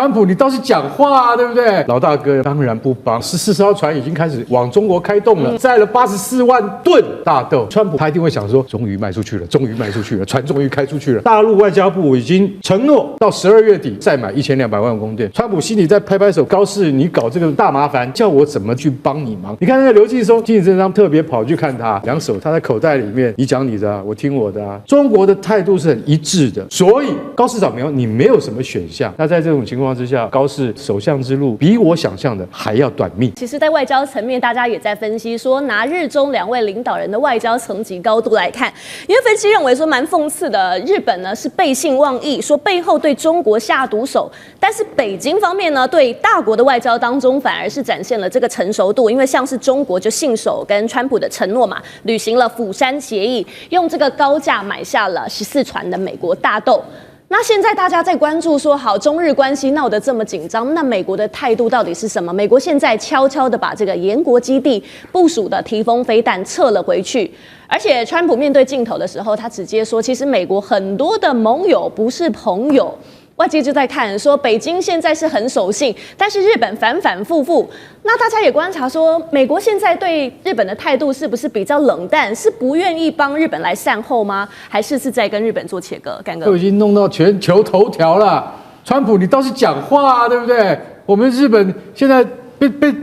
川普你倒是讲话啊，对不对？老大哥当然不帮，14艘船已经开始往中国开动了，载了84万吨大豆。川普他一定会想说，终于卖出去了，终于卖出去了，船终于开出去了。大陆外交部已经承诺到12月底再买1200万公吨。川普心里在拍拍手，高市你搞这个大麻烦，叫我怎么去帮你忙？你看那个刘继松、金正章特别跑去看他，两手插在口袋里面，你讲你的啊，我听我的啊。中国的态度是很一致的，所以高市早苗你没有什么选项。那在这种情况之下，高市首相之路比我想象的还要短命。其实，在外交层面，大家也在分析说，拿日中两位领导人的外交层级高度来看，因为分析认为说蛮讽刺的，日本呢是背信忘义，说背后对中国下毒手，但是北京方面呢，对大国的外交当中反而是展现了这个成熟度，因为像是中国就信守跟川普的承诺嘛，履行了釜山协议，用这个高价买下了14船的美国大豆。那现在大家在关注说，好，中日关系闹得这么紧张，那美国的态度到底是什么？美国现在悄悄的把这个延国基地部署的提风飞弹撤了回去，而且川普面对镜头的时候，他直接说，其实美国很多的盟友不是朋友。外界就在看说，北京现在是很守信，但是日本反反复复。那大家也观察说，美国现在对日本的态度是不是比较冷淡？是不愿意帮日本来善后吗？还是在跟日本做切割？干哥都已经弄到全球头条了。川普，你倒是讲话啊，对不对？我们日本现在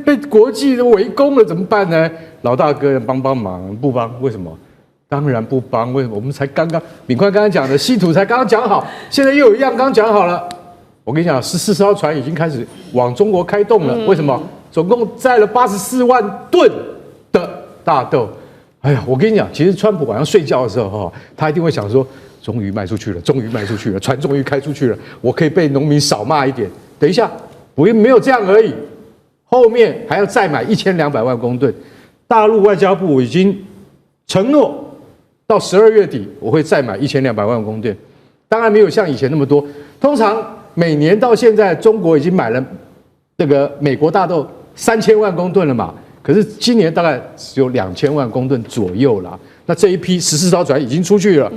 被国际都围攻了，怎么办呢？老大哥帮帮忙，不帮为什么？当然不帮，为什么？我们才刚刚，敏宽刚刚讲的，稀土才刚刚讲好，现在又有一样刚讲好了。我跟你讲，14艘船已经开始往中国开动了，为什么？总共载了84万吨的大豆。哎呀，我跟你讲，其实川普晚上睡觉的时候，他一定会想说，终于卖出去了，终于卖出去了，船终于开出去了，我可以被农民少骂一点。等一下，我也没有这样而已，后面还要再买1200万公吨。大陆外交部已经承诺。到12月底，我会再买1200万公吨，当然没有像以前那么多。通常每年到现在，中国已经买了这个美国大豆3000万公吨了嘛，可是今年大概只有2000万公吨左右啦。那这一批14艘船已经出去了，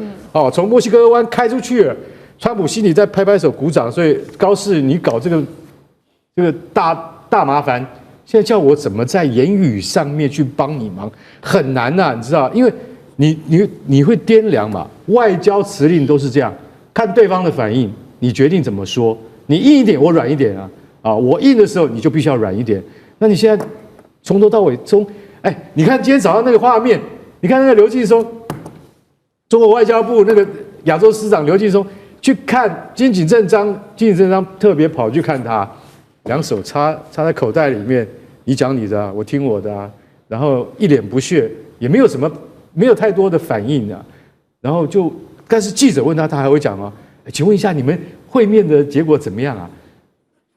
从墨西哥湾开出去了。川普心里在拍拍手鼓掌，所以高市你搞这个大麻烦，现在叫我怎么在言语上面去帮你忙，很难呐，你知道，因为。你会掂量嘛？外交辞令都是这样，看对方的反应，你决定怎么说。你硬一点，我软一点啊！我硬的时候，你就必须要软一点。那你现在从头到尾你看今天早上那个画面，你看那个刘继松，中国外交部那个亚洲司长刘继松去看金井正章特别跑去看他，两手插在口袋里面，你讲你的啊，我听我的啊，然后一脸不屑，也没有太多的反应啊，然后但是记者问他，他还会讲哦，请问一下你们会面的结果怎么样啊？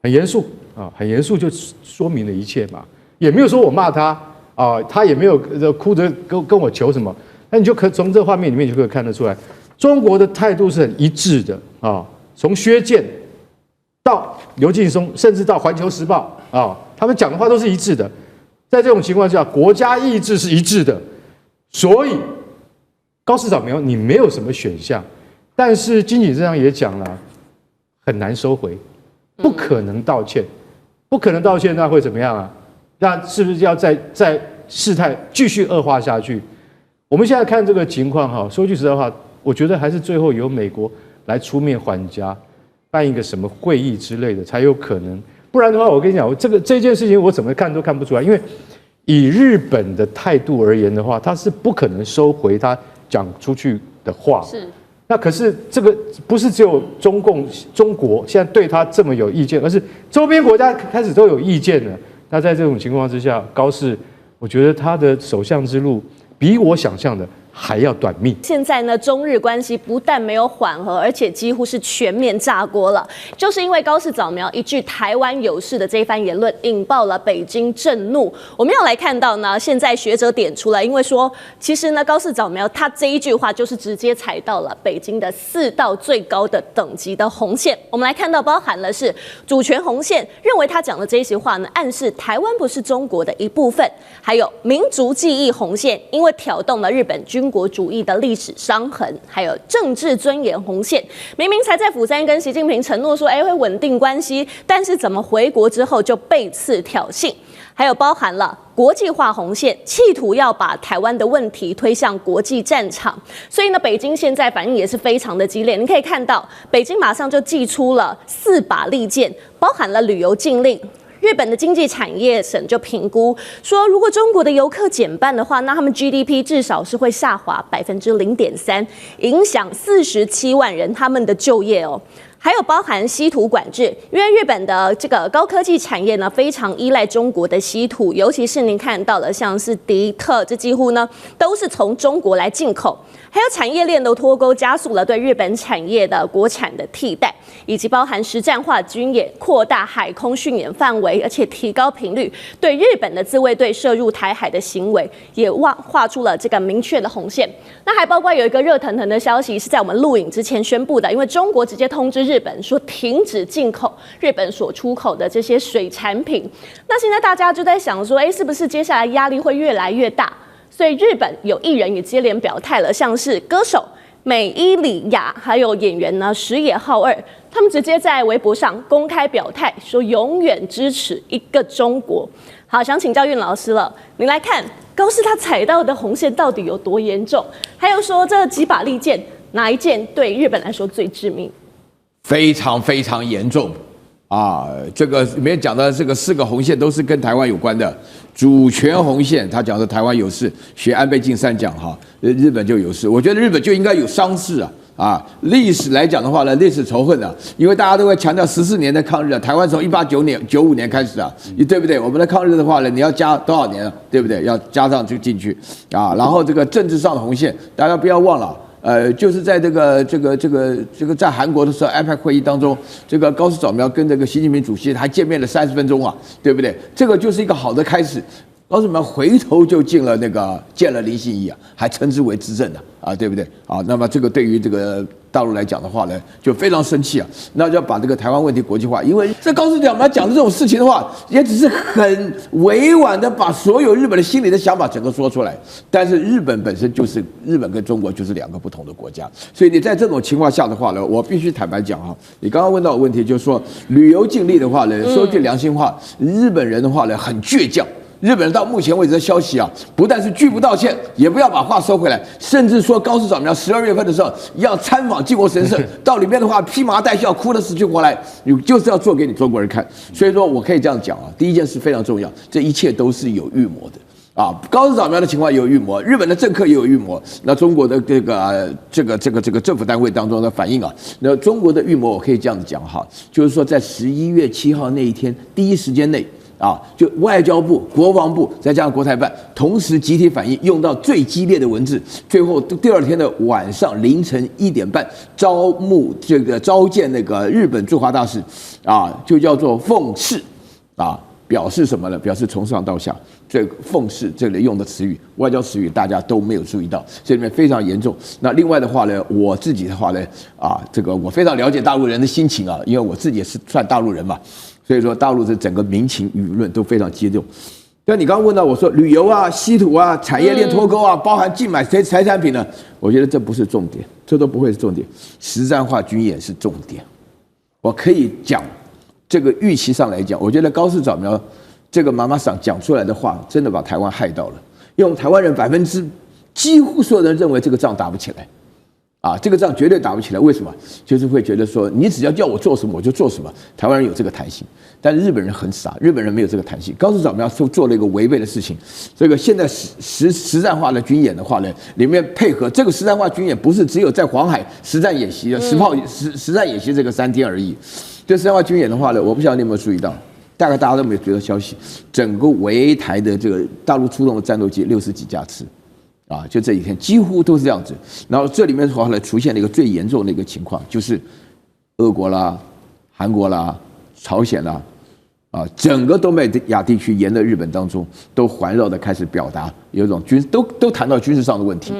很严肃啊，很严肃就说明了一切嘛，也没有说我骂他啊，他也没有哭着跟我求什么，那你就从这画面里面就可以看得出来，中国的态度是很一致的啊，从薛健到刘劲松，甚至到《环球时报》啊，他们讲的话都是一致的，在这种情况下，国家意志是一致的。所以高市早苗你没有什么选项，但是金井正章也讲了，很难收回，不可能道歉，不可能道歉，那会怎么样啊？那是不是要再事态继续恶化下去？我们现在看这个情况哈，说句实在话，我觉得还是最后由美国来出面还价，办一个什么会议之类的才有可能，不然的话，我跟你讲，这件事情我怎么看都看不出来，因为。以日本的态度而言的话，他是不可能收回他讲出去的话。是，那可是这个不是只有中国现在对他这么有意见，而是周边国家开始都有意见了。那在这种情况之下，高市，我觉得他的首相之路比我想象的还要短命。现在呢，中日关系不但没有缓和，而且几乎是全面炸锅了。就是因为高市早苗一句台湾有事的这一番言论，引爆了北京震怒。我们要来看到呢，现在学者点出来，因为说其实呢，高市早苗他这一句话就是直接踩到了北京的4道最高的等级的红线。我们来看到，包含了是主权红线，认为他讲的这些话呢，暗示台湾不是中国的一部分；还有民族记忆红线，因为挑动了日本军军国主义的历史伤痕，还有政治尊严红线。明明才在釜山跟习近平承诺说，会稳定关系，但是怎么回国之后就背刺挑衅？还有包含了国际化红线，企图要把台湾的问题推向国际战场。所以呢，北京现在反应也是非常的激烈。你可以看到，北京马上就祭出了4把利剑，包含了旅游禁令。日本的经济产业省就评估说，如果中国的游客减半的话，那他们 GDP 至少是会下滑0.3%，影响47万人他们的就业哦。还有包含稀土管制，因为日本的这个高科技产业呢非常依赖中国的稀土，尤其是您看到的像是迪特，这几乎呢都是从中国来进口。还有产业链的脱钩，加速了对日本产业的国产的替代，以及包含实战化军演、扩大海空训演范围，而且提高频率，对日本的自卫队涉入台海的行为也画出了这个明确的红线。那还包括有一个热腾腾的消息是在我们录影之前宣布的，因为中国直接通知日本说停止进口日本所出口的这些水产品。那现在大家就在想说，是不是接下来压力会越来越大？所以日本有艺人也接连表态了，像是歌手美伊里亚，还有演员呢石野浩二，他们直接在微博上公开表态，说永远支持一个中国。好，想请教韵老师了，您来看高市他踩到的红线到底有多严重？还有说这几把利剑，哪一件对日本来说最致命？非常非常严重啊！这个里面讲的这个4个红线都是跟台湾有关的。主权红线，他讲的台湾有事，学安倍晋三讲哈，日本就有事。我觉得日本就应该有伤势历史来讲的话呢，历史仇恨因为大家都会强调14年的抗日台湾从1895年开始对不对？我们的抗日的话呢，你要加多少年对不对？要加上就进去然后这个政治上的红线，大家不要忘了。就是在这个在韩国的时候 ，APEC 会议当中，这个高市早苗跟这个习近平主席还见面了30分钟对不对？这个就是一个好的开始。高市早苗回头就见了林信义还称之为执政对不对？那么这个对于这个大陆来讲的话呢，就非常生气那就要把这个台湾问题国际化，因为这高市早苗讲的这种事情的话，也只是很委婉的把所有日本的心里的想法整个说出来。但是日本本身就是日本跟中国就是2个不同的国家，所以你在这种情况下的话呢，我必须坦白讲你刚刚问到的问题就是说旅游禁令的话呢，说句良心话，日本人的话呢很倔强。日本人到目前为止的消息不但是拒不道歉，也不要把话收回来，甚至说高市早苗12月份的时候要参访靖国神社，到里面的话披麻戴孝，哭得死去活来，就是要做给你中国人看。所以说我可以这样讲第一件事非常重要，这一切都是有预谋的高市早苗的情况也有预谋，日本的政客也有预谋，那中国的这个政府单位当中的反应那中国的预谋我可以这样子讲就是说在11月7号那一天第一时间内。就外交部、国防部再加上国台办，同时集体反应，用到最激烈的文字。最后第2天的晚上凌晨1点半，召见那个日本驻华大使就叫做奉侍表示什么呢？表示从上到下。这个奉侍这里用的词语，外交词语大家都没有注意到，这里面非常严重。那另外的话呢，我自己的话呢这个我非常了解大陆人的心情因为我自己也是算大陆人嘛。所以说，大陆的整个民情舆论都非常激动。像你刚刚问到我说旅游稀土产业链脱钩包含禁买财产品呢，我觉得这不是重点，这都不会是重点。实战化军演是重点。我可以讲，这个预期上来讲，我觉得高市早苗这个妈妈桑讲出来的话，真的把台湾害到了。用台湾人几乎所有人认为这个仗打不起来。这个仗绝对打不起来，为什么？就是会觉得说，你只要叫我做什么我就做什么。台湾人有这个弹性，但是日本人很傻，日本人没有这个弹性。高市早苗做了一个违背的事情。这个现在实战化的军演的话呢，里面配合这个实战化军演，不是只有在黄海实战演习实战演习这个3天而已。这实战化军演的话呢，我不晓得你有没有注意到，大概大家都没有觉得消息，整个围台的这个大陆出动的战斗机60几架次。就这几天几乎都是这样子，然后这里面的话呢，出现了一个最严重的一个情况，就是俄国啦、韩国啦、朝鲜啦，整个东北亚地区沿着日本当中都环绕的开始表达有一种都谈到军事上的问题，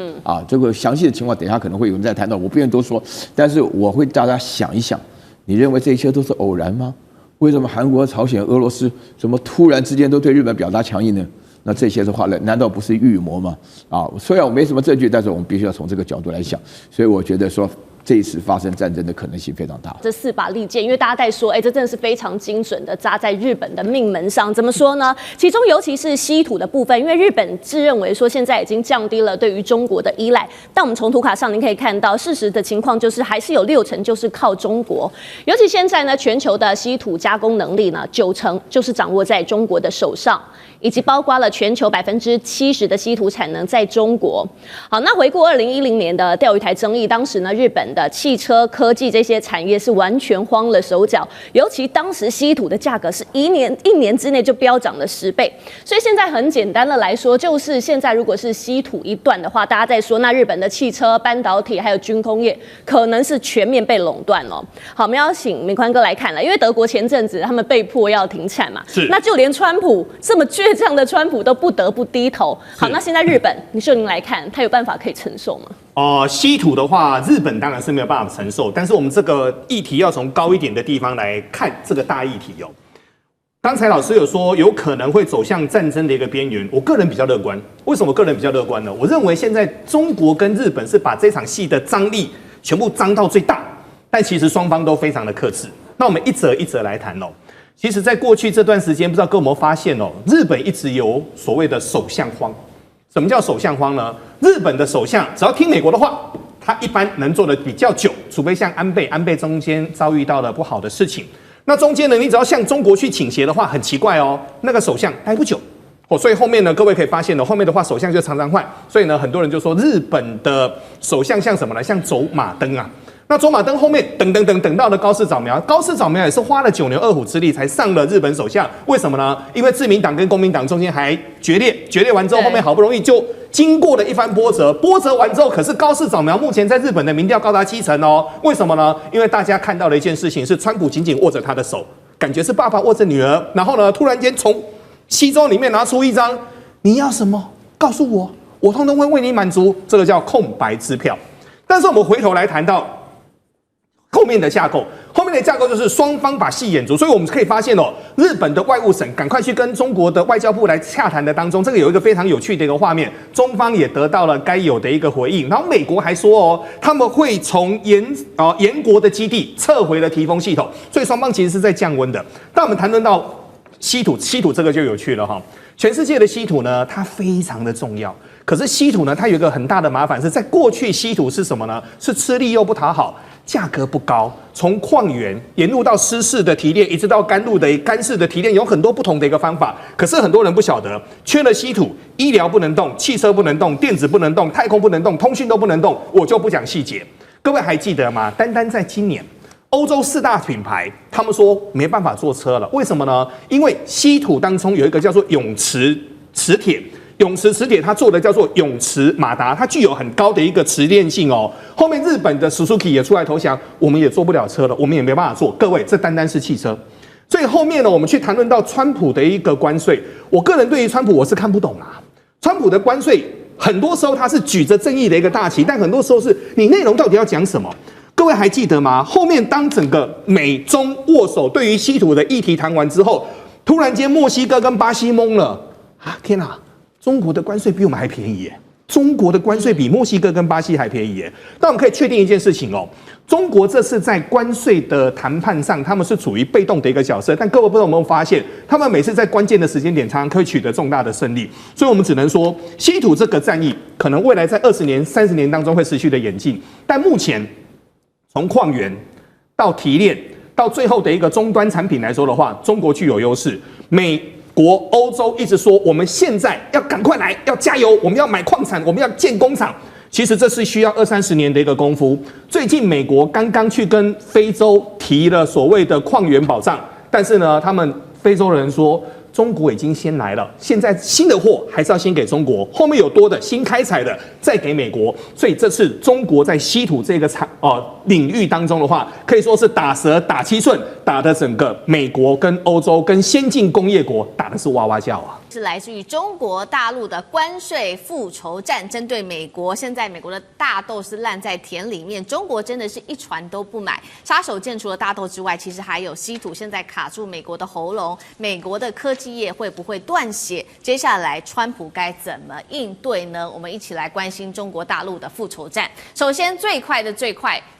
这个详细的情况等一下可能会有人再谈到，我不愿意多说，但是我会大家想一想，你认为这一切都是偶然吗？为什么韩国、朝鲜、俄罗斯怎么突然之间都对日本表达强硬呢？那这些的话呢，难道不是预谋吗？啊，虽然我没什么证据，但是我们必须要从这个角度来想。所以我觉得说，这一次发生战争的可能性非常大。这4把利剑，因为大家在说，这真的是非常精准的扎在日本的命门上。怎么说呢？其中尤其是稀土的部分，因为日本自认为说现在已经降低了对于中国的依赖，但我们从图卡上您可以看到，事实的情况就是还是有60%就是靠中国。尤其现在呢，全球的稀土加工能力呢，90%就是掌握在中国的手上。以及包括了全球70%的稀土产能在中国。好，那回顾2010年的钓鱼台争议，当时呢，日本的汽车、科技这些产业是完全慌了手脚，尤其当时稀土的价格是一年之内就飙涨了10倍。所以现在很简单的来说，就是现在如果是稀土一断的话，大家在说那日本的汽车、半导体还有军工业可能是全面被垄断了。好，我们要请明宽哥来看了，因为德国前阵子他们被迫要停产嘛，是，那就连川普这么倔强的川普都不得不低头。好，那现在日本，就您来看，他有办法可以承受吗？稀土的话，日本当然是没有办法承受，但是我们这个议题要从高一点的地方来看这个大议题哦。刚才老师有说有可能会走向战争的一个边缘，我个人比较乐观。为什么我个人比较乐观呢？我认为现在中国跟日本是把这场戏的张力全部张到最大，但其实双方都非常的克制。那我们一则一则来谈哦。其实，在过去这段时间，不知道各位有没有发现哦，日本一直有所谓的首相荒。什么叫首相荒呢？日本的首相只要听美国的话，他一般能做的比较久，除非像安倍中间遭遇到了不好的事情。那中间呢，你只要向中国去倾斜的话，很奇怪哦，那个首相待不久哦。所以后面呢，各位可以发现呢，后面的话首相就常常换。所以呢，很多人就说日本的首相像什么呢？像走马灯啊。那走马灯后面等到了高市早苗，高市早苗也是花了9牛2虎之力才上了日本首相。为什么呢？因为自民党跟公民党中间还决裂完之后，后面好不容易就经过了一番波折完之后，可是高市早苗目前在日本的民调高达70%哦。为什么呢？因为大家看到了一件事情，是川普紧紧握着他的手，感觉是爸爸握着女儿，然后呢，突然间从西装里面拿出一张，你要什么？告诉我，我通通会为你满足。这个叫空白支票。但是我们回头来谈到后面的架构就是双方把戏演足，所以我们可以发现哦，日本的外务省赶快去跟中国的外交部来洽谈的当中，这个有一个非常有趣的一个画面，中方也得到了该有的一个回应。然后美国还说哦，他们会从延国的基地撤回了提风系统，所以双方其实是在降温的。但我们谈论到稀土这个就有趣了哈。全世界的稀土呢，它非常的重要。可是稀土呢，它有一个很大的麻烦是在过去稀土是什么呢？是吃力又不讨好。价格不高，从矿源沿路到湿式的提炼，一直到干式的提炼，有很多不同的一个方法。可是很多人不晓得，缺了稀土，医疗不能动，汽车不能动，电子不能动，太空不能动，通讯都不能动。我就不讲细节，各位还记得吗？单在今年，欧洲4大品牌他们说没办法做车了，为什么呢？因为稀土当中有一个叫做永磁磁铁。永磁磁铁它做的叫做永磁马达，它具有很高的一个磁链性哦。后面日本的 Suzuki 也出来投降，我们也做不了车了，我们也没办法做。各位，这单是汽车。所以后面呢，我们去谈论到川普的一个关税，我个人对于川普我是看不懂啦。川普的关税很多时候他是举着正义的一个大旗，但很多时候是你内容到底要讲什么？各位还记得吗？后面当整个美中握手对于稀土的议题谈完之后，突然间墨西哥跟巴西懵了啊！天哪！中国的关税比我们还便宜耶！中国的关税比墨西哥跟巴西还便宜耶！但我们可以确定一件事情哦，中国这次在关税的谈判上，他们是处于被动的一个角色。但各位不知道有没有发现，他们每次在关键的时间点，常常可以取得重大的胜利。所以我们只能说，稀土这个战役可能未来在20年、30年当中会持续的演进。但目前从矿源到提炼到最后的一个终端产品来说的话，中国具有优势。美国、欧洲一直说，我们现在要赶快来，要加油，我们要买矿产，我们要建工厂。其实这是需要20-30年的一个功夫。最近美国刚刚去跟非洲提了所谓的矿源保障，但是呢，他们非洲人说，中国已经先来了，现在新的货还是要先给中国，后面有多的新开采的再给美国。所以这次中国在稀土这个领域当中的话，可以说是打蛇打七寸，打的整个美国跟欧洲跟先进工业国打的是哇哇叫啊。是来自于中国大陆的关税复仇战，针对美国。现在美国的大豆是烂在田里面，中国真的是一船都不买。杀手锏除了大豆之外，其实还有稀土，现在卡住美国的喉咙。美国的科技业会不会断血？接下来川普该怎么应对呢？我们一起来关心中国大陆的复仇战。首先，最快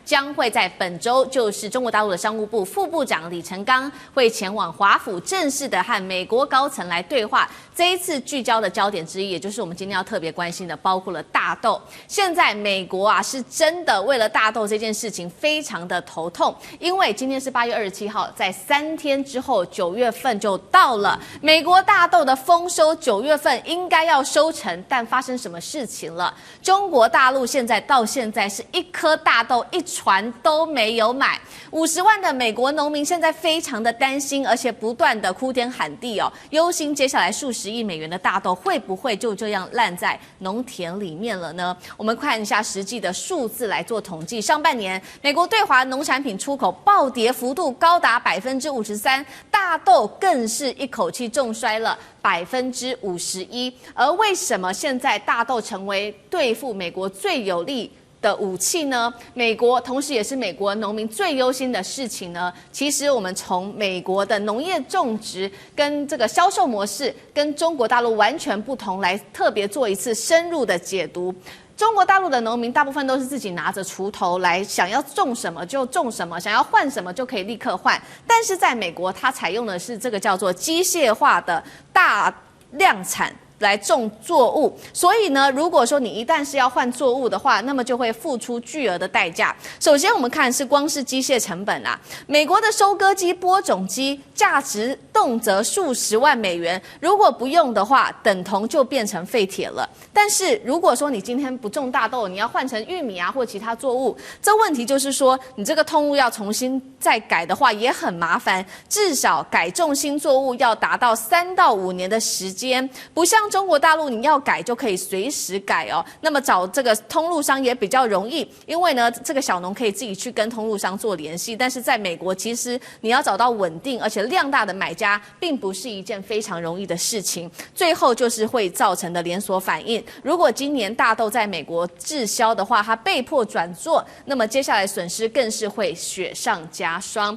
将会在本周，就是中国大陆的商务部副部长李成钢会前往华府，正式的和美国高层来对话。这一次聚焦的焦点之一，也就是我们今天要特别关心的，包括了大豆。现在美国啊，是真的为了大豆这件事情非常的头痛，因为今天是8月27号，在3天之后9月份就到了。美国大豆的丰收9月份应该要收成，但发生什么事情了？中国大陆到现在是一颗大豆一船都没有买，50万的美国农民现在非常的担心，而且不断的哭天喊地哦，忧心接下来数十亿美元的大豆会不会就这样烂在农田里面了呢？我们看一下实际的数字来做统计，上半年美国对华农产品出口暴跌幅度高达53%，大豆更是一口气重摔了51%。而为什么现在大豆成为对付美国最有利的武器呢？美国同时也是美国农民最忧心的事情呢。其实我们从美国的农业种植跟这个销售模式跟中国大陆完全不同，来特别做一次深入的解读。中国大陆的农民大部分都是自己拿着锄头来，想要种什么就种什么，想要换什么就可以立刻换。但是在美国，它采用的是这个叫做机械化的大量产来种作物，所以呢，如果说你一旦是要换作物的话，那么就会付出巨额的代价。首先，我们看是光是机械成本啊，美国的收割机、播种机价值动辄数十万美元，如果不用的话，等同就变成废铁了。但是如果说你今天不种大豆，你要换成玉米啊或其他作物，这问题就是说，你这个通路要重新再改的话也很麻烦，至少改种新作物要达到3到5年的时间，不像中国大陆你要改就可以随时改哦。那么找这个通路商也比较容易，因为呢，这个小农可以自己去跟通路商做联系。但是在美国，其实你要找到稳定而且量大的买家，并不是一件非常容易的事情。最后就是会造成的连锁反应。如果今年大豆在美国滞销的话，它被迫转做，那么接下来损失更是会雪上加霜。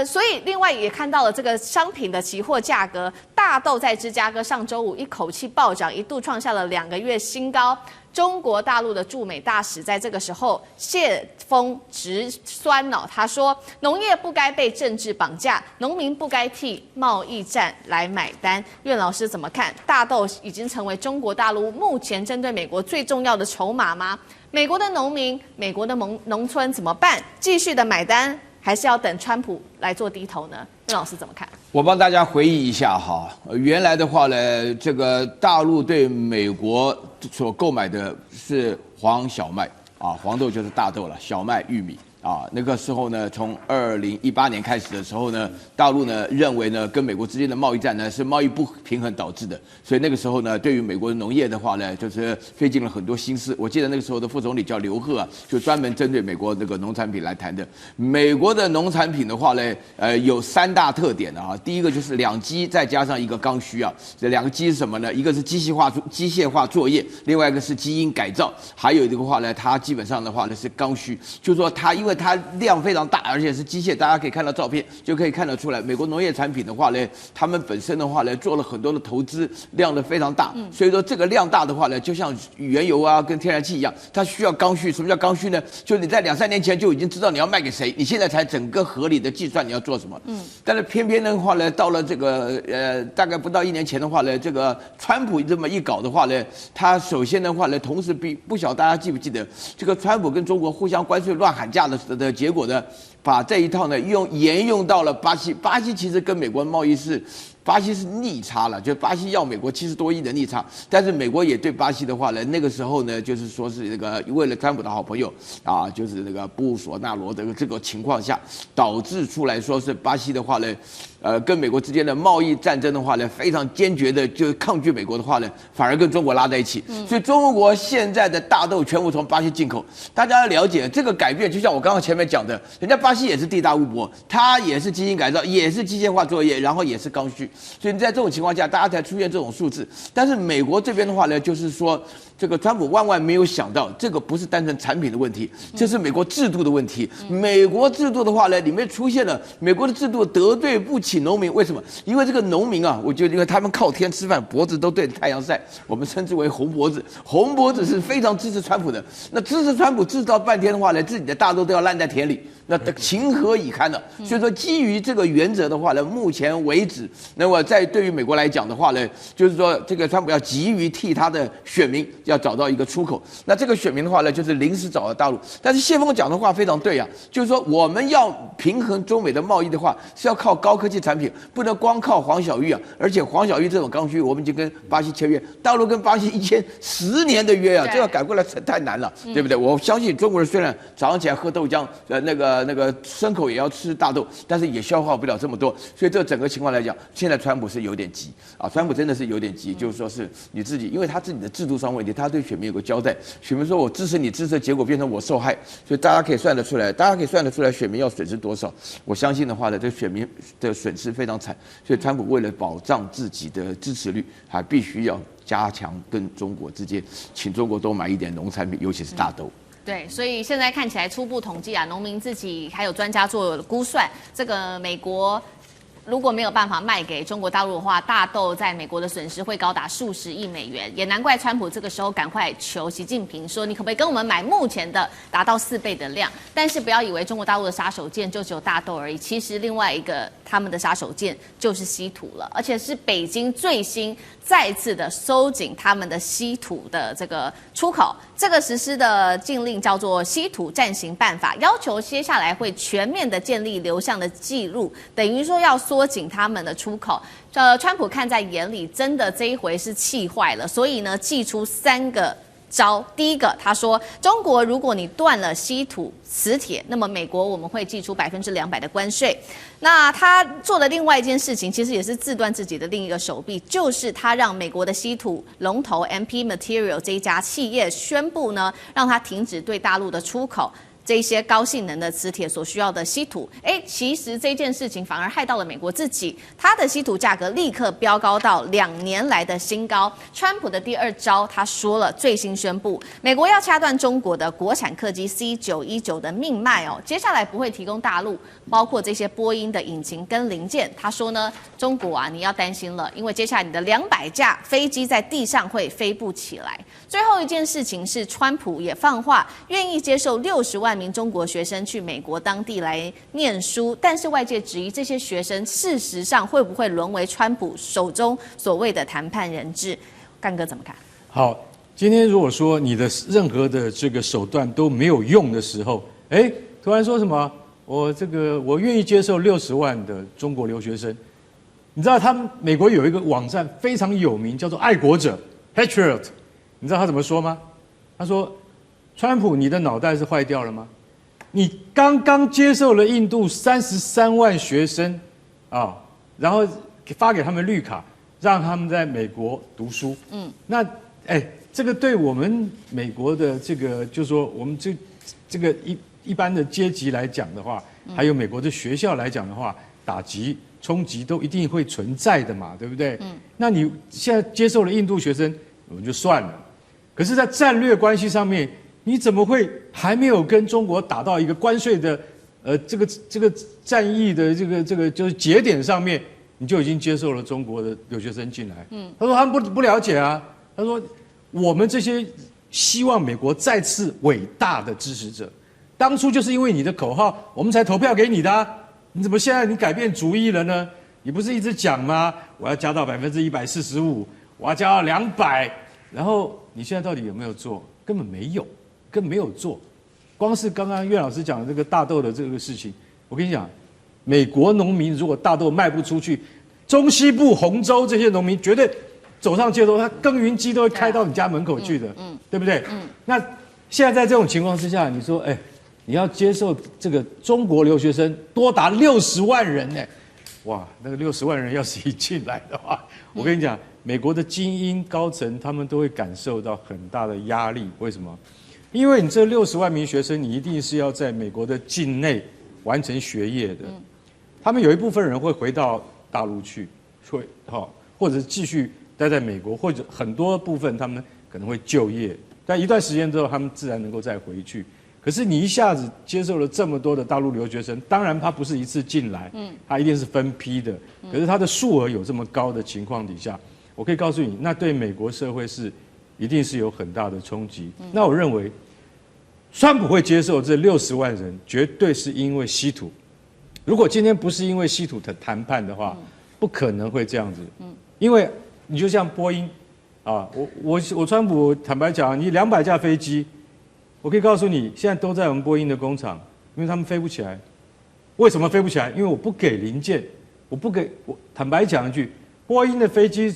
所以另外也看到了这个商品的期货价格，大豆在芝加哥上周五一口气暴涨，一度创下了2个月新高。中国大陆的驻美大使在这个时候谢峰直酸哦，他说农业不该被政治绑架，农民不该替贸易战来买单。苑老师怎么看？大豆已经成为中国大陆目前针对美国最重要的筹码吗？美国的农民、美国的农村怎么办？继续的买单，还是要等川普来做低头呢？苑老师怎么看？我帮大家回忆一下哈，原来的话呢，这个大陆对美国所购买的是黄小麦啊，黄豆就是大豆了，小麦、玉米。啊，那个时候呢，从2018年开始的时候呢，大陆呢认为呢，跟美国之间的贸易战呢是贸易不平衡导致的，所以那个时候呢，对于美国的农业的话呢，就是费尽了很多心思。我记得那个时候的副总理叫刘鹤啊，就专门针对美国这个农产品来谈的。美国的农产品的话呢，有3大特点啊，第一个就是2基再加上一个刚需啊，这2个基是什么呢？一个是机械化作业，另外一个是基因改造，还有一个话呢，它基本上的话呢是刚需，就是说它因为它量非常大，而且是机械，大家可以看到照片就可以看得出来。美国农业产品的话呢，他们本身的话呢，做了很多的投资，量的非常大。所以说这个量大的话呢，就像原油啊跟天然气一样，它需要刚需。什么叫刚需呢？就是你在2-3年前就已经知道你要卖给谁，你现在才整个合理的计算你要做什么。但是偏偏的话呢，到了这个大概不到1年前的话呢，这个川普这么一搞的话呢，他首先的话呢，同时不晓得大家记不记得，这个川普跟中国互相关税乱喊价的结果呢，把这一套呢沿用到了巴西。巴西其实跟美国贸易巴西是逆差了，就巴西要美国70多亿的逆差，但是美国也对巴西的话呢，那个时候呢，就是说是那个为了川普的好朋友啊，就是那个布索纳罗的这个情况下，导致出来说是巴西的话呢，跟美国之间的贸易战争的话呢，非常坚决的就抗拒美国的话呢，反而跟中国拉在一起。所以中国现在的大豆全部从巴西进口，大家要了解这个改变，就像我刚刚前面讲的，人家巴巴西也是地大物博，它也是基因改造，也是机械化作业，然后也是刚需，所以在这种情况下，大家才出现这种数字。但是美国这边的话呢，就是说这个川普万万没有想到，这个不是单纯产品的问题，这是美国制度的问题。美国制度的话呢，里面出现了美国的制度得罪不起农民，为什么？因为这个农民啊，我觉得因为他们靠天吃饭，脖子都对着太阳晒，我们称之为红脖子。红脖子是非常支持川普的，那支持川普支持到半天的话呢，自己的大豆都要烂在田里，那情何以堪呢？所以说，基于这个原则的话呢，目前为止，那么在对于美国来讲的话呢，就是说这个川普要急于替他的选民要找到一个出口。那这个选民的话呢，就是临时找到大陆。但是谢峰讲的话非常对啊，就是说我们要平衡中美的贸易的话，是要靠高科技产品，不能光靠黄小玉啊。而且黄小玉这种刚需，我们已经跟巴西签约，大陆跟巴西签10年的约啊，这要改过来太难了，对不对？我相信中国人虽然早上起来喝豆浆，那个牲口也要吃大豆，但是也消化不了这么多。所以这整个情况来讲，现在川普是有点急啊，川普真的是有点急，就是说是你自己，因为他自己的制度上问题，他对选民有个交代。选民说我支持你，支持的结果变成我受害，所以大家可以算得出来，选民要损失多少。我相信的话呢，这选民的损失非常惨，所以川普为了保障自己的支持率，还必须要加强跟中国之间，请中国多买一点农产品，尤其是大豆。对，所以现在看起来初步统计啊，农民自己还有专家做估算，这个美国如果没有办法卖给中国大陆的话，大豆在美国的损失会高达数十亿美元。也难怪川普这个时候赶快求习近平说，你可不可以跟我们买目前的达到4倍的量？但是不要以为中国大陆的杀手锏就只有大豆而已，其实另外一个他们的杀手锏就是稀土了，而且是北京最新再次的收紧他们的稀土的这个出口。这个实施的禁令叫做稀土暂行办法，要求接下来会全面的建立流向的记录，等于说要缩紧他们的出口。川普看在眼里，真的这一回是气坏了，所以呢，祭出3个招。第一个，他说，中国如果你断了稀土、磁铁，那么美国我们会寄出200%的关税。那他做的另外一件事情，其实也是自断自己的另一个手臂，就是他让美国的稀土龙头 MP Material 这一家企业宣布呢，让他停止对大陆的出口。这些高性能的磁铁所需要的稀土，其实这件事情反而害到了美国自己，它的稀土价格立刻飙高到2年来的新高。川普的第2招，他说了，最新宣布，美国要掐断中国的国产客机 C919的命脉哦，接下来不会提供大陆，包括这些波音的引擎跟零件。他说呢，中国啊，你要担心了，因为接下来你的200架飞机在地上会飞不起来。最后一件事情是，川普也放话，愿意接受60万名中国学生去美国当地来念书，但是外界质疑这些学生事实上会不会沦为川普手中所谓的谈判人质？干哥怎么看？好，今天如果说你的任何的这个手段都没有用的时候，突然说什么我愿意接受60万的中国留学生，你知道美国有一个网站非常有名，叫做爱国者 Patriot， 你知道他怎么说吗？他说，川普，你的脑袋是坏掉了吗？你刚刚接受了印度33万学生啊，然后发给他们绿卡，让他们在美国读书。那这个对我们美国的这个，就是说我们这个一般的阶级来讲的话，还有美国的学校来讲的话，打击冲击都一定会存在的嘛，对不对？那你现在接受了印度学生，我们就算了。可是，在战略关系上面，你怎么会还没有跟中国打到一个关税的这个战役的这个就是节点上面，你就已经接受了中国的留学生进来？他说他们不了解啊，他说我们这些希望美国再次伟大的支持者，当初就是因为你的口号，我们才投票给你的啊，你怎么现在你改变主意了呢？你不是一直讲吗？我要加到145%，我要加到200%，然后你现在到底有没有做？根本没有做。光是刚刚岳老师讲的这个大豆的这个事情，我跟你讲，美国农民如果大豆卖不出去，中西部洪州这些农民绝对走上街头，他耕耘机都会开到你家门口去的，对不对？那现在在这种情况之下，你说，你要接受这个中国留学生多达60万人呢？哇，那个60万人要是一进来的话，我跟你讲，美国的精英高层他们都会感受到很大的压力。为什么？因为你这60万名学生，你一定是要在美国的境内完成学业的，他们有一部分人会回到大陆去，或者继续待在美国，或者很多部分他们可能会就业，但一段时间之后，他们自然能够再回去。可是你一下子接受了这么多的大陆留学生，当然他不是一次进来，他一定是分批的。可是他的数额有这么高的情况底下，我可以告诉你，那对美国社会一定是有很大的冲击。那我认为，川普会接受这60万人，绝对是因为稀土。如果今天不是因为稀土的谈判的话，不可能会这样子。因为你就像波音，我川普坦白讲，你200架飞机，我可以告诉你，现在都在我们波音的工厂，因为他们飞不起来。为什么飞不起来？因为我不给零件，我坦白讲一句，波音的飞机，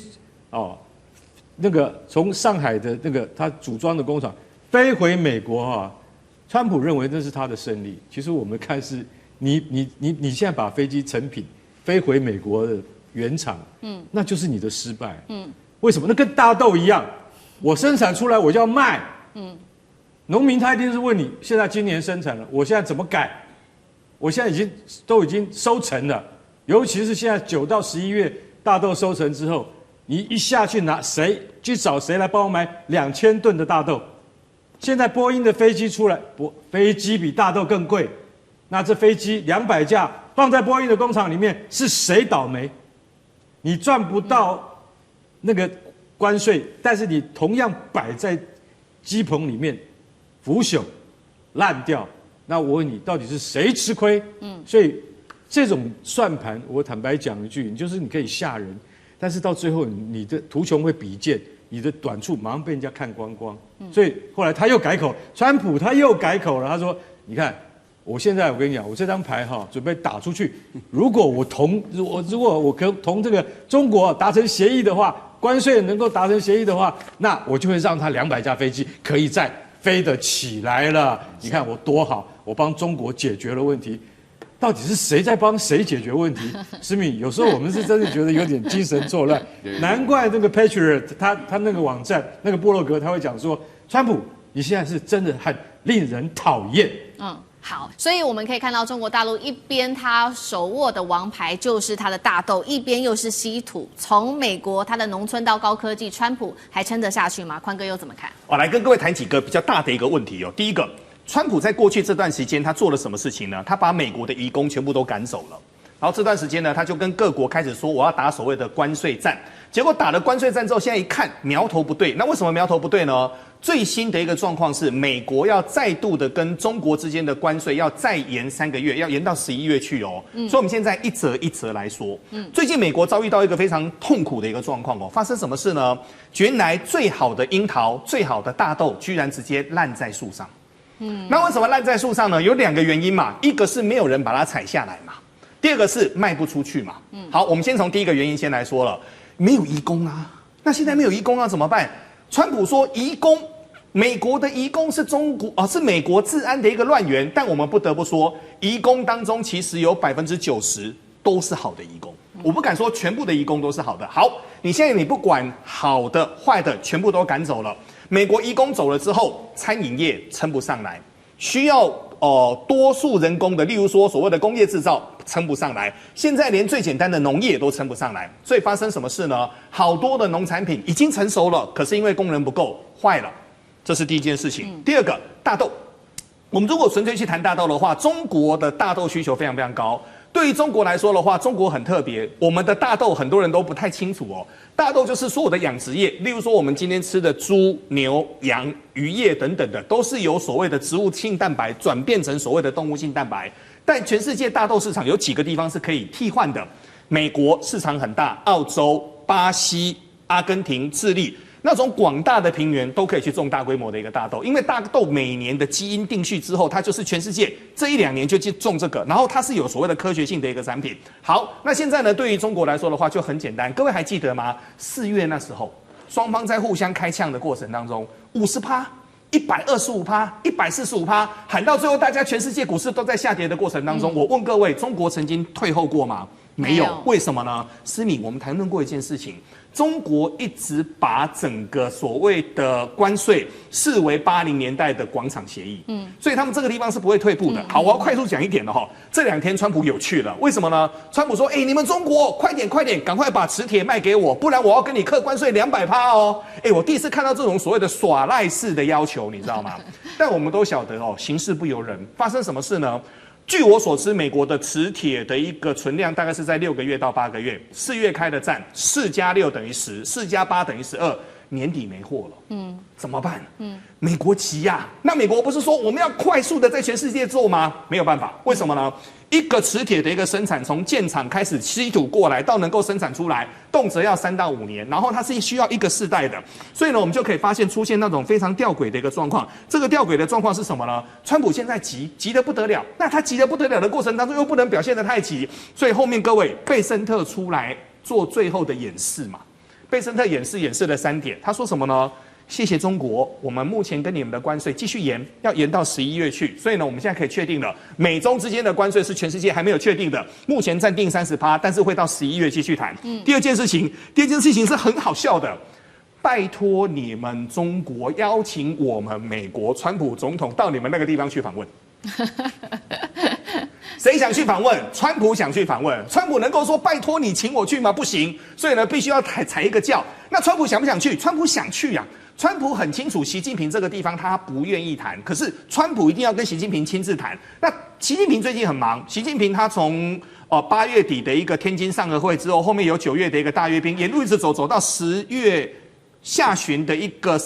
那个从上海的那个他组装的工厂飞回美国川普认为那是他的胜利。其实我们看是你现在把飞机成品飞回美国的原厂，那就是你的失败。为什么？那跟大豆一样，我生产出来我就要卖。农民他一定是问你，现在今年生产了，我现在怎么改？我现在都已经收成了，尤其是现在9到11月大豆收成之后，你一下去去找谁来帮我买2000吨的大豆？现在波音的飞机出来，飞机比大豆更贵，那这飞机200架放在波音的工厂里面，是谁倒霉？你赚不到那个关税，但是你同样摆在机棚里面腐朽烂掉，那我问你，到底是谁吃亏？所以这种算盘，我坦白讲一句，你可以吓人，但是到最后你的图穷会匕见，你的短处马上被人家看光光。所以后来他又改口，川普他又改口了，他说：“你看，我跟你讲，我这张牌准备打出去，如果我同这个中国达成协议的话，关税能够达成协议的话，那我就会让他200架飞机可以再飞得起来了。你看我多好，我帮中国解决了问题。”到底是谁在帮谁解决问题？思敏，有时候我们是真的觉得有点精神错乱。难怪那个 Patriot 他那个网站那个部落格他会讲说，川普你现在是真的很令人讨厌。好，所以我们可以看到中国大陆一边他手握的王牌就是他的大豆，一边又是稀土。从美国他的农村到高科技，川普还撑得下去吗？宽哥又怎么看？我来跟各位谈几个比较大的一个问题第一个，川普在过去这段时间他做了什么事情呢？他把美国的移工全部都赶走了。然后这段时间呢，他就跟各国开始说我要打所谓的关税战。结果打了关税战之后，现在一看苗头不对。那为什么苗头不对呢？最新的一个状况是，美国要再度的跟中国之间的关税要再延3个月，要延到11月去所以我们现在一则一则来说。最近美国遭遇到一个非常痛苦的一个状况发生什么事呢？原来最好的樱桃、最好的大豆，居然直接烂在树上。那为什么烂在树上呢？有2个原因嘛，一个是没有人把它采下来嘛，第二个是卖不出去嘛。好，我们先从第一个原因先来说了，没有移工啊。那现在没有移工怎么办？川普说移工，美国的移工是是美国治安的一个乱源，但我们不得不说，移工当中其实有90%都是好的移工。我不敢说全部的移工都是好的。好，你现在你不管好的坏的，全部都赶走了。美国移工走了之后，餐饮业撑不上来，需要多数人工的，例如说所谓的工业制造撑不上来，现在连最简单的农业都撑不上来，所以发生什么事呢？好多的农产品已经成熟了，可是因为工人不够，坏了，这是第一件事情。第二个，大豆，我们如果纯粹去谈大豆的话，中国的大豆需求非常非常高。对于中国来说的话，中国很特别，我们的大豆很多人都不太清楚大豆就是所有的养殖业，例如说我们今天吃的猪、牛、羊、渔业等等的，都是由所谓的植物性蛋白转变成所谓的动物性蛋白。但全世界大豆市场有几个地方是可以替换的，美国市场很大，澳洲、巴西、阿根廷、智利。那种广大的平原都可以去种大规模的一个大豆，因为大豆每年的基因定序之后，它就是全世界这1-2年就去种这个，然后它是有所谓的科学性的一个产品。好，那现在呢，对于中国来说的话就很简单，各位还记得吗？4月那时候，双方在互相开枪的过程当中，50%、125%、145%，喊到最后，大家全世界股市都在下跌的过程当中，我问各位，中国曾经退后过吗？没有，为什么呢？思敏，我们谈论过一件事情。中国一直把整个所谓的关税视为80年代的广场协议，所以他们这个地方是不会退步的。好，我要快速讲一点了哈。这2天川普有趣了，为什么呢？川普说：“你们中国快点，赶快把磁铁卖给我，不然我要跟你课关税200%哦。”我第一次看到这种所谓的耍赖式的要求，你知道吗？但我们都晓得行事不由人，发生什么事呢？据我所知，美国的磁铁的一个存量大概是在6个月到8个月，4月开的战，4加6等于10，4加8等于12，年底没货了，怎么办？美国急呀，那美国不是说我们要快速的在全世界做吗？没有办法，为什么呢？一个磁铁的一个生产，从建厂开始稀土过来到能够生产出来，动辄要3到5年，然后它是需要1个世代的，所以呢，我们就可以发现出现那种非常吊诡的一个状况。这个吊诡的状况是什么呢？川普现在急得不得了，那他急得不得了的过程当中又不能表现得太急，所以后面各位贝森特出来做最后的演示嘛。贝森特演示了3点，他说什么呢？谢谢中国，我们目前跟你们的关税继续延，要延到11月去。所以呢，我们现在可以确定了，美中之间的关税是全世界还没有确定的，目前暂定30%，但是会到11月继续谈。第二件事情是很好笑的，拜托你们中国邀请我们美国川普总统到你们那个地方去访问。谁想去访问？川普想去访问。川普能够说拜托你请我去吗？不行。所以呢，必须要踩一个轿。那川普想不想去？川普想去呀。川普很清楚，习近平这个地方他不愿意谈，可是川普一定要跟习近平亲自谈。那习近平最近很忙，习近平他从8月底的一个天津上合会之后，后面有9月的一个大阅兵，沿路一直走到10月下旬的一个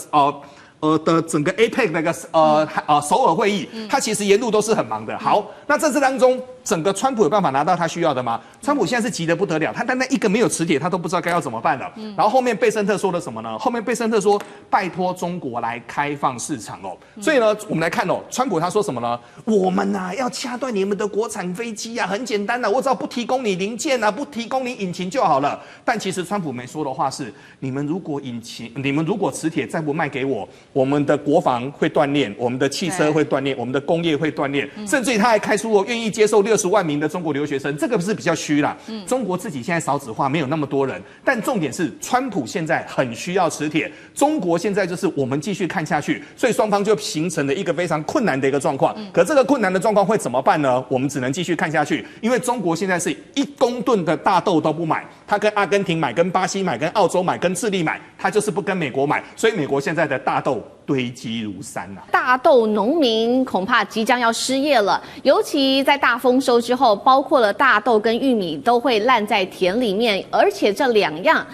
的整个 APEC 那个首尔会议，他其实沿路都是很忙的。好，那在这当中，整个川普有办法拿到他需要的吗？川普现在是急得不得了，他单单一个没有磁铁，他都不知道该要怎么办了。然后后面贝森特说了什么呢？后面贝森特说拜托中国来开放市场哦。所以呢，我们来看川普他说什么呢？我们要掐断你们的国产飞机很简单我只要不提供你零件不提供你引擎就好了。但其实川普没说的话是，你们如果磁铁再不卖给我，我们的国防会断裂，我们的汽车会断裂，我们的工业会断裂，甚至于他还开出愿意接受60万名的中国留学生，这个是比较虚啦。中国自己现在少子化，没有那么多人，但重点是川普现在很需要磁铁，中国现在就是我们继续看下去，所以双方就形成了一个非常困难的一个状况。可这个困难的状况会怎么办呢？我们只能继续看下去，因为中国现在是1公吨的大豆都不买，他跟阿根廷买，跟巴西买，跟澳洲买，跟智利买，他就是不跟美国买，所以美国现在的大豆堆积如山大豆农民恐怕即将要失业了，尤其在大丰收之后，包括了大豆跟玉米都会烂在田里面，而且这2样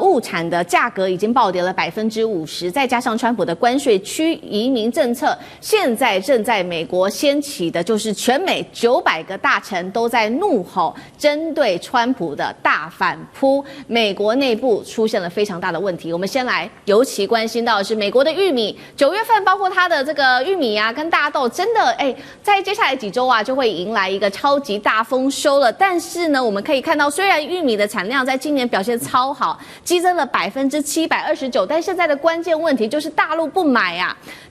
物产的价格已经暴跌了50%，再加上川普的关税区移民政策，现在正在美国掀起的就是全美900个大臣都在怒吼，针对川普的大反扑。美国内部出现了非常大的问题。我们先来尤其关心到的是美国的玉米，9月份包括它的这个玉米跟大豆，真的在接下来几周就会迎来一个超级大丰收了。但是呢，我们可以看到，虽然玉米的产量在今年表现超好，激增了729%，但现在的关键问题就是大陆不买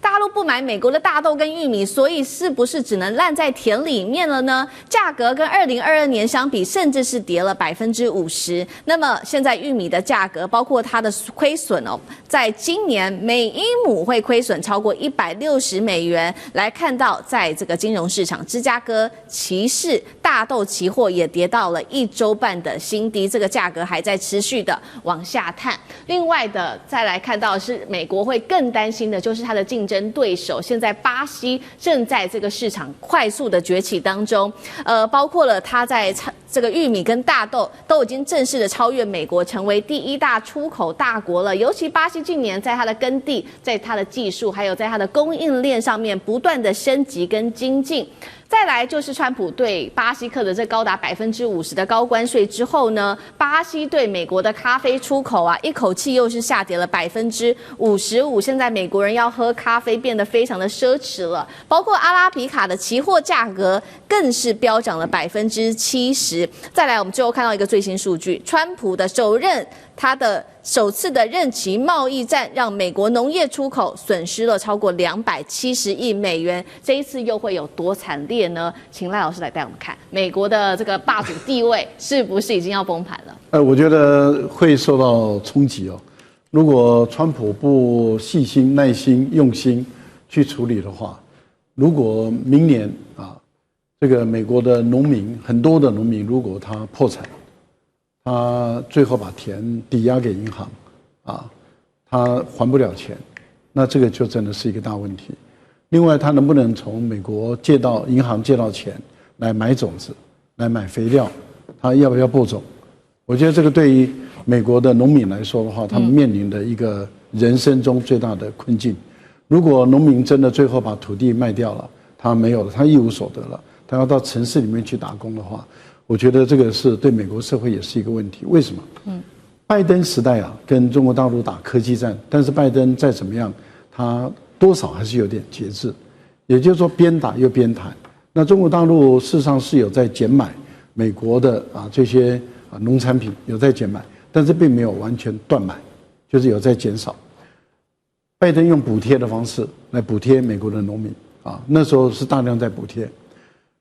大陆不买美国的大豆跟玉米，所以是不是只能烂在田里面了呢？价格跟2022年相比，甚至是跌了50%。那么现在玉米的价格，包括它的亏损在今年每1亩会亏损超过$160。来看到，在这个金融市场，芝加哥期市大豆期货也跌到了1周半的新低，这个价格还在持续的往下探。另外的，再来看到的是美国会更担心的就是它的竞争对手，现在巴西正在这个市场快速的崛起当中，包括了它在这个玉米跟大豆都已经正式的超越美国，成为第1大出口大国了。尤其巴西近年在它的耕地、在它的技术，还有在它的供应链上面不断的升级跟精进。再来就是川普对巴西课的这高达50%的高关税之后呢，巴西对美国的咖啡出口一口气又是下跌了55%。现在美国人要喝咖啡变得非常的奢侈了，包括阿拉比卡的期货价格更是飙涨了70%。再来，我们最后看到一个最新数据，川普的首任他的首次的任期贸易战，让美国农业出口损失了超过270亿美元。这一次又会有多惨烈呢？请赖老师来带我们看，美国的这个霸主地位是不是已经要崩盘了？我觉得会受到冲击哦。如果川普不细心、耐心、用心去处理的话，如果明年这个美国的农民，很多的农民，如果他破产，他最后把钱抵押给银行，他还不了钱，那这个就真的是一个大问题。另外，他能不能从美国银行借到钱来买种子、来买肥料，他要不要播种？我觉得这个对于美国的农民来说的话，他们面临的一个人生中最大的困境。如果农民真的最后把土地卖掉了，他没有了，他一无所得了，他要到城市里面去打工的话，我觉得这个是对美国社会也是一个问题。为什么？拜登时代跟中国大陆打科技战，但是拜登再怎么样，他多少还是有点节制，也就是说边打又边谈。那中国大陆事实上是有在减买美国的这些农产品，有在减买，但是并没有完全断买，就是有在减少。拜登用补贴的方式来补贴美国的农民那时候是大量在补贴。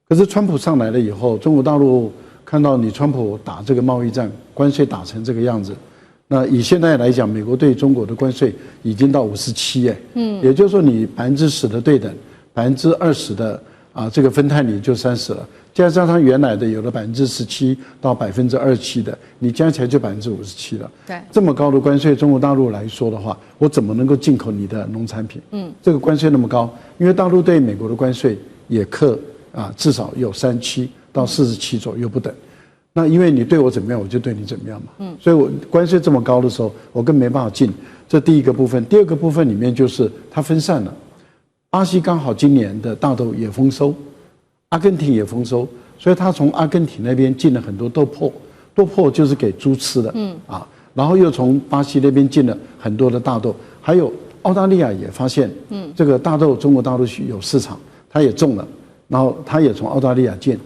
可是川普上来了以后，中国大陆看到你川普打这个贸易战，关税打成这个样子，那以现在来讲，美国对中国的关税已经到57也就是说你10%的对等，20%的这个分摊你就30%了，加上它原来的有了17%到27%的，你加起来就57%了。对，这么高的关税，中国大陆来说的话，我怎么能够进口你的农产品？这个关税那么高，因为大陆对美国的关税也至少有37到47左右不等。那因为你对我怎么样，我就对你怎么样嘛。所以我关税这么高的时候，我更没办法进。这第一个部分，第二个部分里面就是它分散了。巴西刚好今年的大豆也丰收，阿根廷也丰收，所以他从阿根廷那边进了很多豆粕就是给猪吃的，然后又从巴西那边进了很多的大豆，还有澳大利亚也发现，这个大豆中国大陆有市场，他也种了，然后他也从澳大利亚进，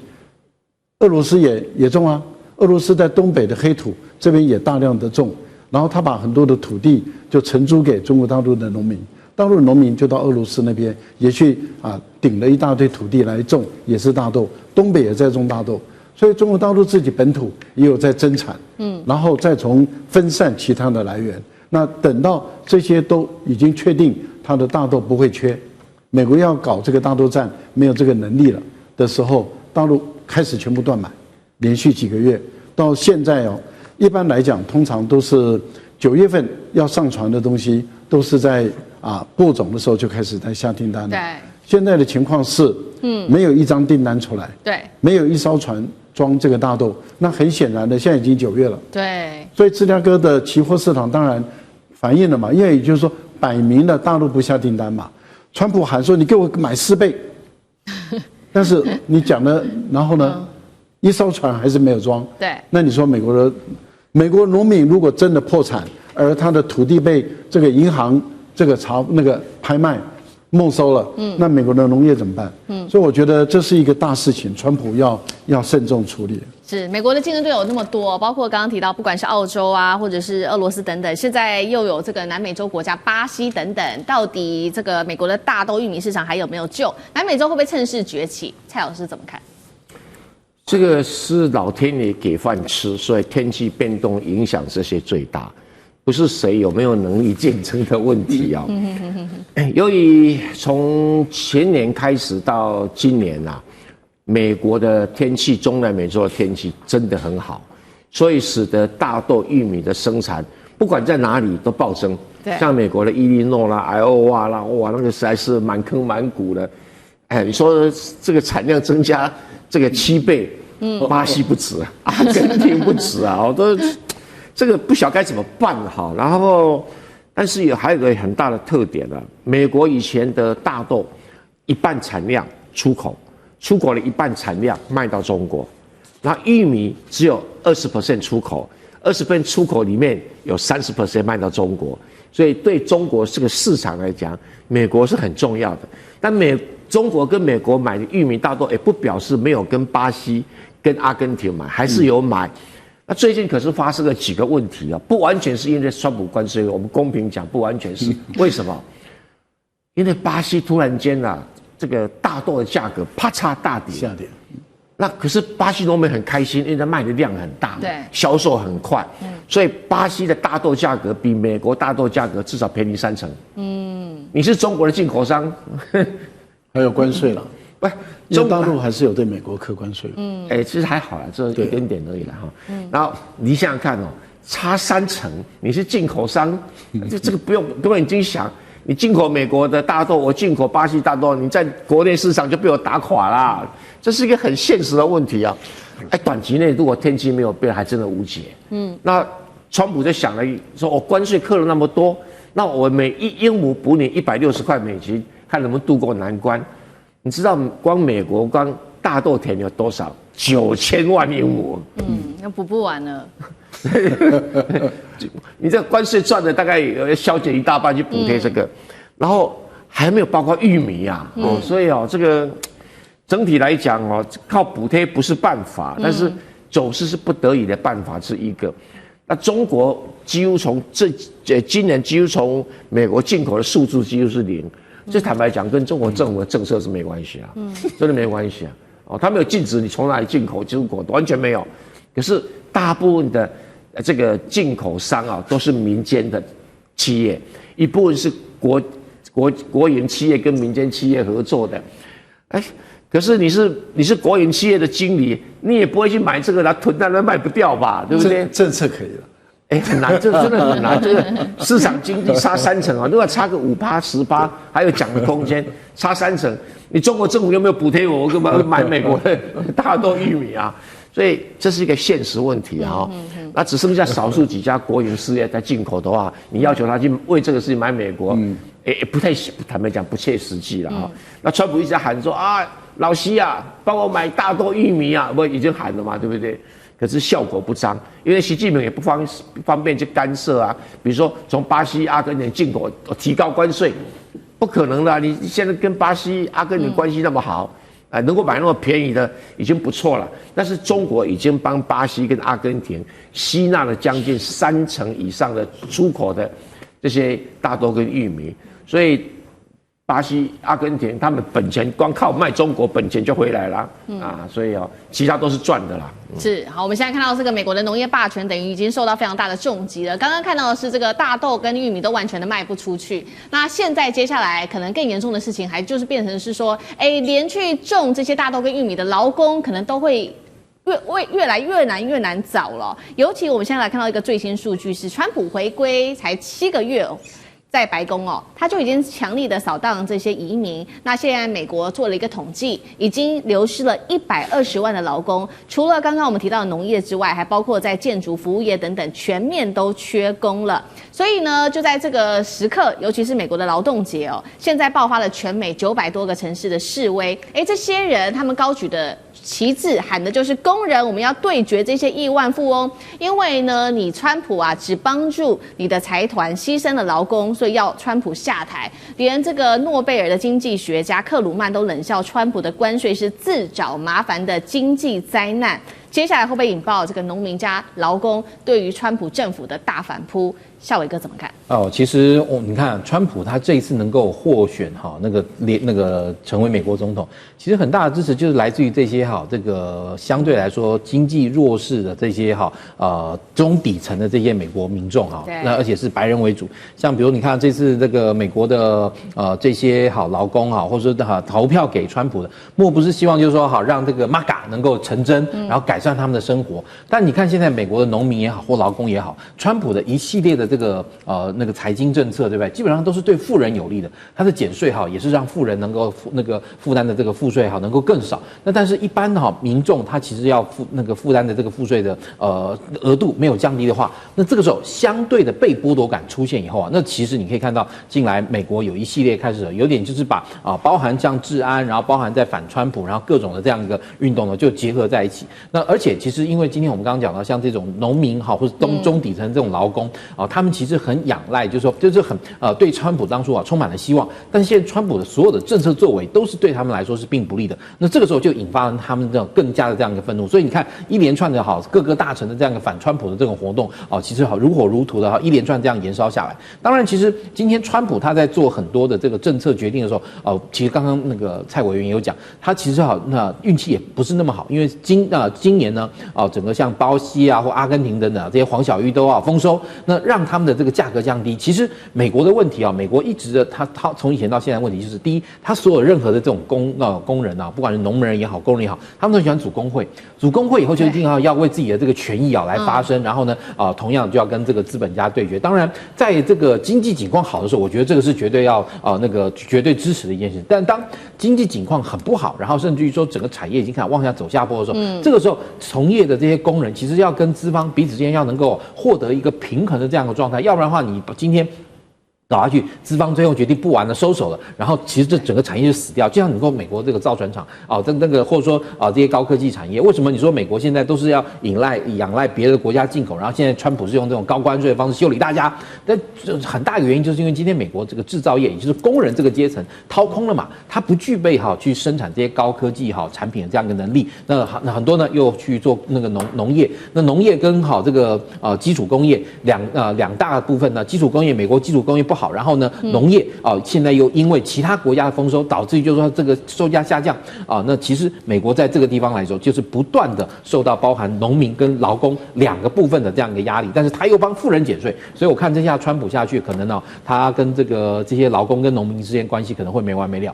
俄罗斯也种啊，俄罗斯在东北的黑土这边也大量的种，然后他把很多的土地就承租给中国大陆的农民。大陆的农民就到俄罗斯那边也去顶了一大堆土地来种，也是大豆，东北也在种大豆，所以中国大陆自己本土也有在增产，然后再从分散其他的来源。那等到这些都已经确定它的大豆不会缺，美国要搞这个大豆战没有这个能力了的时候，大陆开始全部断买，连续几个月到现在一般来讲通常都是9月份要上船的东西都是在播种的时候就开始在下订单了。对，现在的情况是，没有一张订单出来，对，没有一艘船装这个大豆。那很显然的，现在已经9月了，对，所以芝加哥的期货市场当然反映了嘛，因为也就是说摆明了大陆不下订单嘛。川普喊说你给我买4倍，但是你讲了，然后呢，一艘船还是没有装。对，那你说美国农民如果真的破产，而他的土地被这个银行这个拍卖没收了，那美国的农业怎么办？所以我觉得这是一个大事情，川普要慎重处理。是美国的竞争对手那么多，包括刚刚提到，不管是澳洲或者是俄罗斯等等，现在又有这个南美洲国家巴西等等，到底这个美国的大豆、玉米市场还有没有救？南美洲会不会趁势崛起？蔡老师怎么看？这个是老天爷给饭吃，所以天气变动影响这些最大。不是谁有没有能力建成的问题由于从前年开始到今年美国的天气，中南美洲的天气真的很好，所以使得大豆、玉米的生产不管在哪里都暴增。像美国的伊利诺啦、艾奥瓦啦，哇，那个实在是满坑满谷的。你说这个产量增加这个7倍，巴西不止，阿根廷不止都。这个不晓得该怎么办然后，但是还有个很大的特点美国以前的大豆一半产量出口了一半产量卖到中国，然后玉米只有20% 出口，20% 出口里面有30% 卖到中国，所以对中国这个市场来讲，美国是很重要的。但中国跟美国买的玉米大豆，也不表示没有跟巴西、跟阿根廷买，还是有买。那最近可是发生了几个问题啊，不完全是因为川普关税，我们公平讲不完全是，为什么？因为巴西突然间啊，这个大豆的价格啪嚓大跌，下跌。那可是巴西农民很开心，因为它卖的量很大，对，销售很快，所以巴西的大豆价格比美国大豆价格至少便宜30%。你是中国的进口商，还有关税了。不，因为大陆还是有对美国课关税。其实还好啦，这一点点而已啦哈。然后你想想看哦，差30%，你是进口商，这个不用已经想，你进口美国的大豆，我进口巴西大豆，你在国内市场就被我打垮啦。这是一个很现实的问题啊！短期内如果天气没有变，还真的无解。那川普就想了，说我关税课了那么多，那我每1英亩补你160块美金，看能不能渡过难关。你知道光美国光大豆田有多少？9000万英亩。那补不完了。你这关税赚的大概削减一大半去补贴这个，然后还没有包括玉米啊。所以这个。整体来讲靠补贴不是办法，但是走势是不得已的办法是一个。那中国几乎从今年几乎从美国进口的数字几乎是0，这坦白讲跟中国政府的政策是没关系啊，真的没关系啊。他没有禁止你从哪里进口中国，完全没有。可是大部分的这个进口商都是民间的企业，一部分是国营企业跟民间企业合作的，可是你是国营企业的经理，你也不会去买这个，它囤在那卖不掉吧，对不对？政策可以了，很难，这真的很难。这个市场经济差30%如果差个5%、10%，还有讲的空间，差30%，你中国政府有没有补贴我？我干嘛买美国的大豆、玉米啊？所以这是一个现实问题啊。那只剩下少数几家国营事业在进口的话，你要求他去为这个事情买美国，不太坦白讲不切实际了啊。那川普一直在喊说老习帮我买大豆、玉米不已经喊了嘛，对不对？可是效果不彰，因为习近平也不方便去干涉啊。比如说从巴西、阿根廷进口提高关税，不可能的。你现在跟巴西、阿根廷关系那么好，能够买那么便宜的已经不错了。但是中国已经帮巴西跟阿根廷吸纳了将近30%以上的出口的这些大豆跟玉米，所以巴西、阿根廷他们本钱光靠卖中国本钱就回来了所以其他都是赚的啦。是好，我们现在看到这个美国的农业霸权等于已经受到非常大的重击了。刚刚看到的是这个大豆跟玉米都完全的卖不出去。那现在接下来可能更严重的事情，还就是变成是说，连去种这些大豆跟玉米的劳工可能都会越来越难找了。尤其我们现在来看到一个最新数据是，川普回归才7个月在白宫他就已经强力的扫荡这些移民。那现在美国做了一个统计，已经流失了120万的劳工，除了刚刚我们提到的农业之外，还包括在建筑、服务业等等，全面都缺工了。所以呢，就在这个时刻，尤其是美国的劳动节现在爆发了全美900多个城市的示威。这些人他们高举的旗帜喊的就是工人，我们要对决这些亿万富翁，因为呢，你川普只帮助你的财团，牺牲了劳工，所以要川普下台。连这个诺贝尔的经济学家克鲁曼都冷笑川普的关税是自找麻烦的经济灾难。接下来会不会引爆这个农民加劳工对于川普政府的大反扑？孝伟哥怎么看？其实你看川普他这一次能够获选那个成为美国总统，其实很大的支持就是来自于这些这个相对来说经济弱势的这些中底层的这些美国民众那而且是白人为主。像比如你看这次这个美国的这些劳工或者说投票给川普的，莫不是希望就是说让这个 MAGA 能够成真，然后改善他们的生活。但你看现在美国的农民也好或劳工也好，川普的一系列的这个那个财经政策，对不对？基本上都是对富人有利的。他的减税也是让富人能够负担的这个赋税能够更少。那但是一般民众他其实要负担的这个赋税的额度没有降低的话，那这个时候相对的被剥夺感出现以后那其实你可以看到近来美国有一系列开始有点就是把包含像治安，然后包含在反川普，然后各种的这样一个运动就结合在一起。那而且其实因为今天我们刚刚讲到像这种农民或是中底层这种劳工他们其实很仰赖，就是说就是很对川普当初充满了希望，但是现在川普的所有的政策作为都是对他们来说是并不利的。那这个时候就引发了他们这种更加的这样一个愤怒。所以你看一连串的各个大臣的这样一个反川普的这种活动其实如火如荼的一连串这样延烧下来。当然，其实今天川普他在做很多的这个政策决定的时候其实刚刚那个蔡委员也有讲，他其实运气也不是那么好，因为今年呢整个像巴西或阿根廷等等这些黄小玉都丰收，那让他们的这个价格降低。其实美国的问题美国一直的他从以前到现在问题就是，第一，他所有任何的这种工人不管是农人也好，工人也好，他们都喜欢组工会，组工会以后就一定要为自己的这个权益来发声，然后呢同样就要跟这个资本家对决。当然，在这个经济景况好的时候，我觉得这个是绝对要绝对支持的一件事。但当经济景况很不好，然后甚至于说整个产业已经开始往下走下坡的时候，这个时候从业的这些工人其实要跟资方彼此之间要能够获得一个平衡的这样的状态，要不然的话，你今天搞下去，资方最后决定不玩了，收手了，然后其实这整个产业就死掉。就像你说美国这个造船厂那个或者说这些高科技产业，为什么你说美国现在都是要仰赖别的国家进口，然后现在川普是用这种高关税的方式修理大家？但很大一个原因就是因为今天美国这个制造业，也就是工人这个阶层掏空了嘛，他不具备去生产这些高科技产品的这样一个能力。那很多呢又去做那个农业，那农业跟这个基础工业两大部分呢，基础工业美国基础工业不好。然后呢，农业现在又因为其他国家的丰收，导致于就是说这个售价下降那其实美国在这个地方来说，就是不断的受到包含农民跟劳工两个部分的这样一个压力，但是他又帮富人减税，所以我看这下川普下去，可能他跟这些劳工跟农民之间关系可能会没完没了。